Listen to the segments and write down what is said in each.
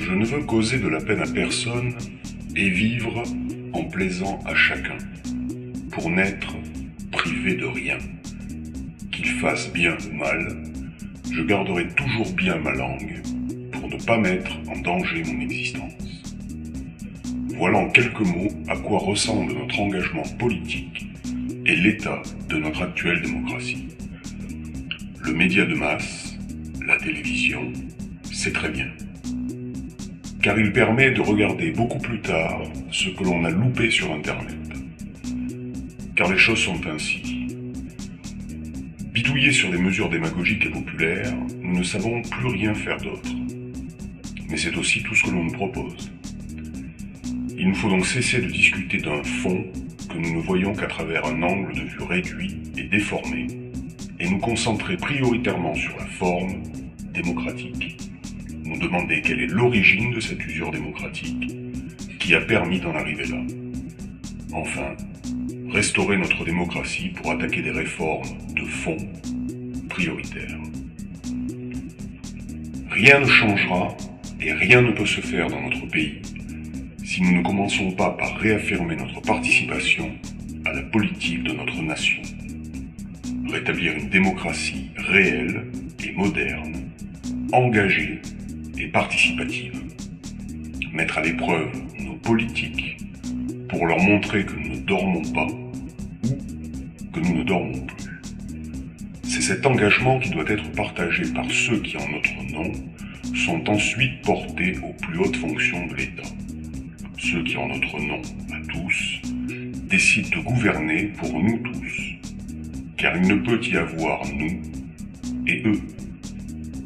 Je ne veux causer de la peine à personne et vivre en plaisant à chacun, pour n'être privé de rien. Qu'il fasse bien ou mal, je garderai toujours bien ma langue pour ne pas mettre en danger mon existence. Voilà en quelques mots à quoi ressemble notre engagement politique et l'état de notre actuelle démocratie. Le média de masse, la télévision, c'est très bien. Car il permet de regarder beaucoup plus tard ce que l'on a loupé sur Internet. Car les choses sont ainsi. Bidouillés sur des mesures démagogiques et populaires, nous ne savons plus rien faire d'autre. Mais c'est aussi tout ce que l'on nous propose. Il nous faut donc cesser de discuter d'un fond que nous ne voyons qu'à travers un angle de vue réduit et déformé, et nous concentrer prioritairement sur la forme démocratique. Nous demander quelle est l'origine de cette usure démocratique qui a permis d'en arriver là. Enfin, restaurer notre démocratie pour attaquer des réformes de fond prioritaires. Rien ne changera et rien ne peut se faire dans notre pays si nous ne commençons pas par réaffirmer notre participation à la politique de notre nation. Rétablir une démocratie réelle et moderne, engagée et participative. Mettre à l'épreuve nos politiques pour leur montrer que nous ne dormons pas ou que nous ne dormons plus. C'est cet engagement qui doit être partagé par ceux qui, en notre nom, sont ensuite portés aux plus hautes fonctions de l'État. Ceux qui, en notre nom à tous, décident de gouverner pour nous tous. Car il ne peut y avoir nous et eux.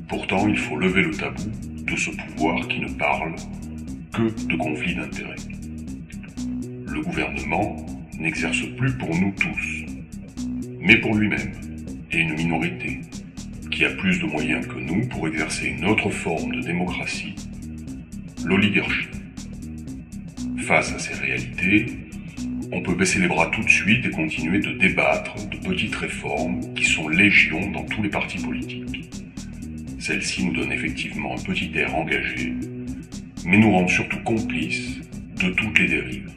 Pourtant, il faut lever le tabou de ce pouvoir qui ne parle que de conflits d'intérêts. Le gouvernement n'exerce plus pour nous tous, mais pour lui-même et une minorité qui a plus de moyens que nous pour exercer une autre forme de démocratie, l'oligarchie. Face à ces réalités, on peut baisser les bras tout de suite et continuer de débattre de petites réformes qui sont légion dans tous les partis politiques. Celles-ci nous donnent effectivement un petit air engagé, mais nous rendent surtout complices de toutes les dérives.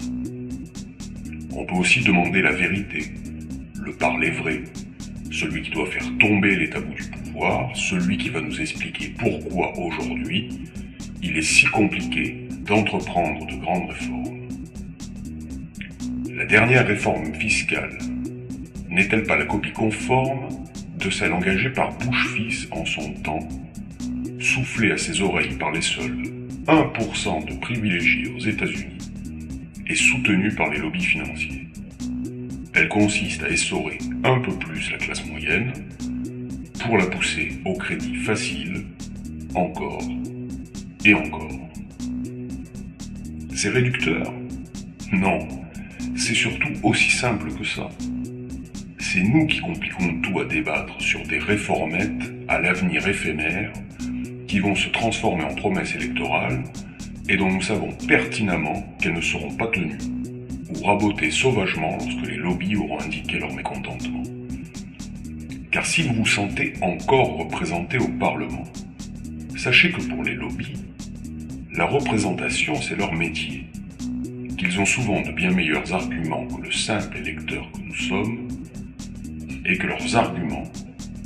On peut aussi demander la vérité, le parler vrai, celui qui doit faire tomber les tabous du pouvoir, celui qui va nous expliquer pourquoi aujourd'hui il est si compliqué d'entreprendre de grandes réformes. La dernière réforme fiscale n'est-elle pas la copie conforme de celle engagée par Bush-fils en son temps, soufflée à ses oreilles par les seuls 1% de privilégiés aux États-Unis et soutenue par les lobbies financiers? Elle consiste à essorer un peu plus la classe moyenne pour la pousser au crédit facile, encore et encore. C'est réducteur? Non, c'est surtout aussi simple que ça. C'est nous qui compliquons tout à débattre sur des réformettes à l'avenir éphémère qui vont se transformer en promesses électorales et dont nous savons pertinemment qu'elles ne seront pas tenues ou rabotées sauvagement lorsque les lobbies auront indiqué leur mécontentement. Car si vous vous sentez encore représenté au Parlement, sachez que pour les lobbies, la représentation c'est leur métier, qu'ils ont souvent de bien meilleurs arguments que le simple électeur que nous sommes, et que leurs arguments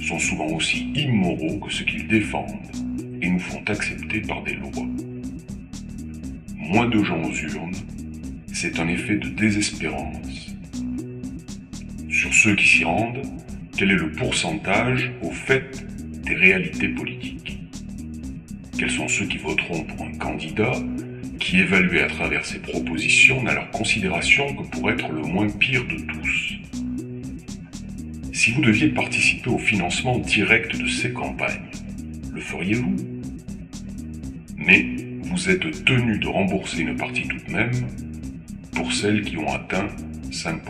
sont souvent aussi immoraux que ceux qu'ils défendent et nous font accepter par des lois. Moins de gens aux urnes, c'est un effet de désespérance. Sur ceux qui s'y rendent, quel est le pourcentage au fait des réalités politiques? Quels sont ceux qui voteront pour un candidat qui, évalué à travers ses propositions, n'a leur considération que pour être le moins pire de tous? Si vous deviez participer au financement direct de ces campagnes, le feriez-vous? Mais vous êtes tenu de rembourser une partie tout de même pour celles qui ont atteint 5%.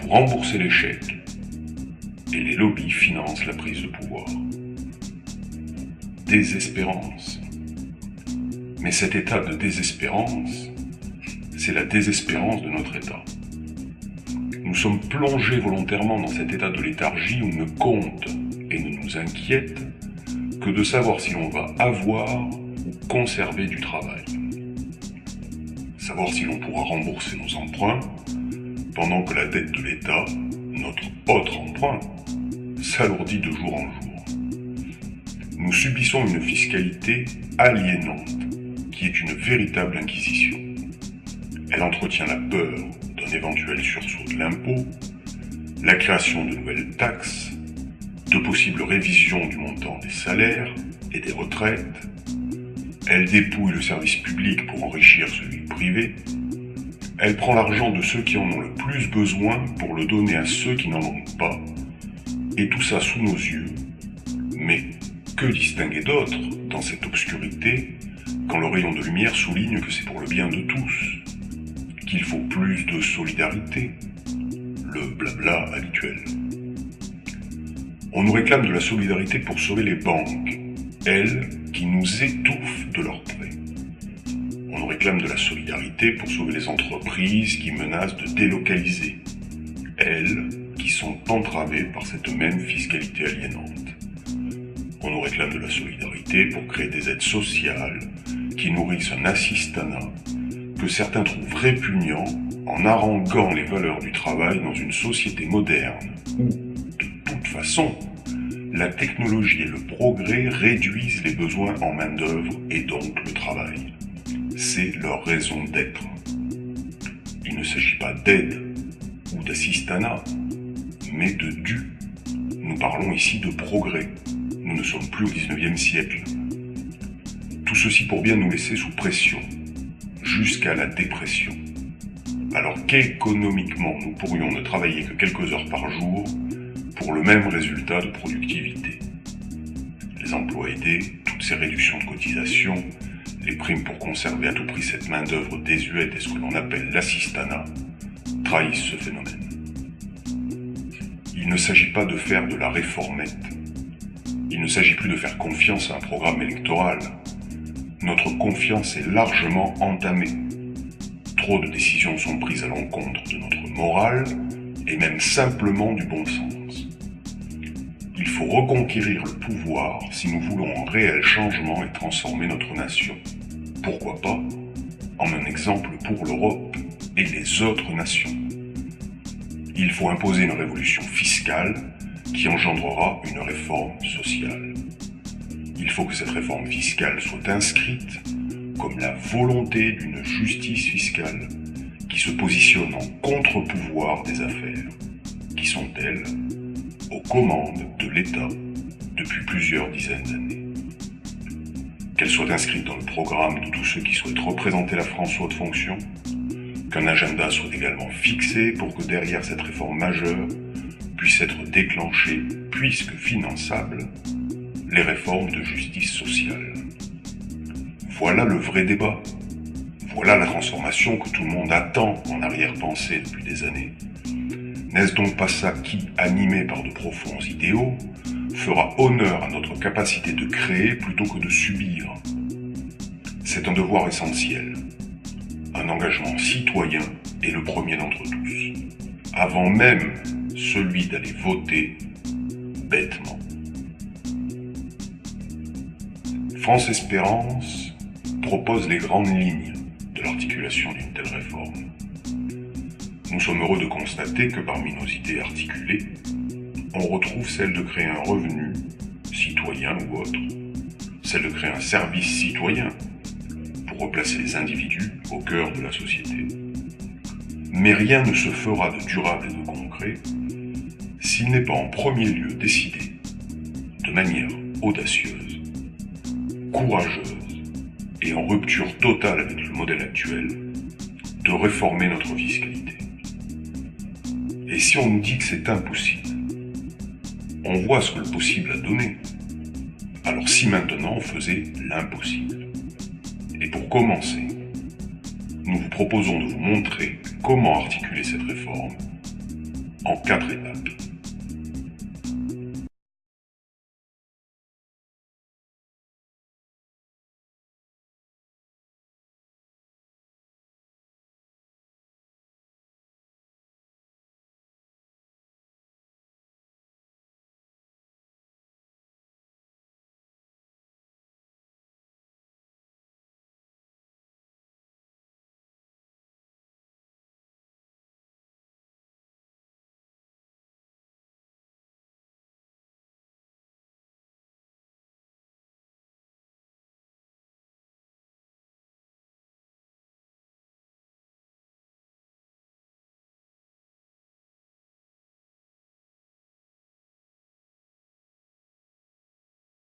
Vous remboursez les chèques et les lobbies financent la prise de pouvoir. Désespérance. Mais cet état de désespérance, c'est la désespérance de notre État. Nous sommes plongés volontairement dans cet état de léthargie où ne compte et ne nous inquiète que de savoir si l'on va avoir ou conserver du travail. Savoir si l'on pourra rembourser nos emprunts, pendant que la dette de l'État, notre autre emprunt, s'alourdit de jour en jour. Nous subissons une fiscalité aliénante, qui est une véritable inquisition. Elle entretient la peur d'un éventuel sursaut de l'impôt, la création de nouvelles taxes, de possibles révisions du montant des salaires et des retraites. Elle dépouille le service public pour enrichir celui privé. Elle prend l'argent de ceux qui en ont le plus besoin pour le donner à ceux qui n'en ont pas. Et tout ça sous nos yeux. Mais que distinguer d'autre dans cette obscurité quand le rayon de lumière souligne que c'est pour le bien de tous, qu'il faut plus de solidarité, le blabla habituel. On nous réclame de la solidarité pour sauver les banques, elles qui nous étouffent de leurs prêts. On nous réclame de la solidarité pour sauver les entreprises qui menacent de délocaliser, elles qui sont entravées par cette même fiscalité aliénante. On nous réclame de la solidarité pour créer des aides sociales qui nourrissent un assistanat que certains trouvent répugnant en haranguant les valeurs du travail dans une société moderne où, de toute façon, la technologie et le progrès réduisent les besoins en main-d'œuvre et donc le travail. C'est leur raison d'être. Il ne s'agit pas d'aide ou d'assistanat, mais de dû. Nous parlons ici de progrès. Nous ne sommes plus au XIXe siècle. Tout ceci pour bien nous laisser sous pression, jusqu'à la dépression. Alors qu'économiquement nous pourrions ne travailler que quelques heures par jour pour le même résultat de productivité. Les emplois aidés, toutes ces réductions de cotisations, les primes pour conserver à tout prix cette main-d'œuvre désuète et ce que l'on appelle l'assistanat, trahissent ce phénomène. Il ne s'agit pas de faire de la réformette. Il ne s'agit plus de faire confiance à un programme électoral. Notre confiance est largement entamée. Trop de décisions sont prises à l'encontre de notre morale et même simplement du bon sens. Il faut reconquérir le pouvoir si nous voulons un réel changement et transformer notre nation. Pourquoi pas en un exemple pour l'Europe et les autres nations. Il faut imposer une révolution fiscale qui engendrera une réforme sociale. Il faut que cette réforme fiscale soit inscrite comme la volonté d'une justice fiscale qui se positionne en contre-pouvoir des affaires, qui sont, elles, aux commandes de l'État depuis plusieurs dizaines d'années. Qu'elle soit inscrite dans le programme de tous ceux qui souhaitent représenter la France sous haute fonction, qu'un agenda soit également fixé pour que derrière cette réforme majeure puisse être déclenchée, puisque finançable, les réformes de justice sociale. Voilà le vrai débat. Voilà la transformation que tout le monde attend en arrière-pensée depuis des années. N'est-ce donc pas ça qui, animé par de profonds idéaux, fera honneur à notre capacité de créer plutôt que de subir? C'est un devoir essentiel. Un engagement citoyen est le premier d'entre tous, avant même celui d'aller voter bêtement. France Espérance propose les grandes lignes de l'articulation d'une telle réforme. Nous sommes heureux de constater que parmi nos idées articulées, on retrouve celle de créer un revenu, citoyen ou autre, celle de créer un service citoyen pour replacer les individus au cœur de la société. Mais rien ne se fera de durable et de concret s'il n'est pas en premier lieu décidé, de manière audacieuse, courageuse et en rupture totale avec le modèle actuel, de réformer notre fiscalité. Et si on nous dit que c'est impossible, on voit ce que le possible a donné. Alors si maintenant on faisait l'impossible? Et pour commencer, nous vous proposons de vous montrer comment articuler cette réforme en 4 étapes.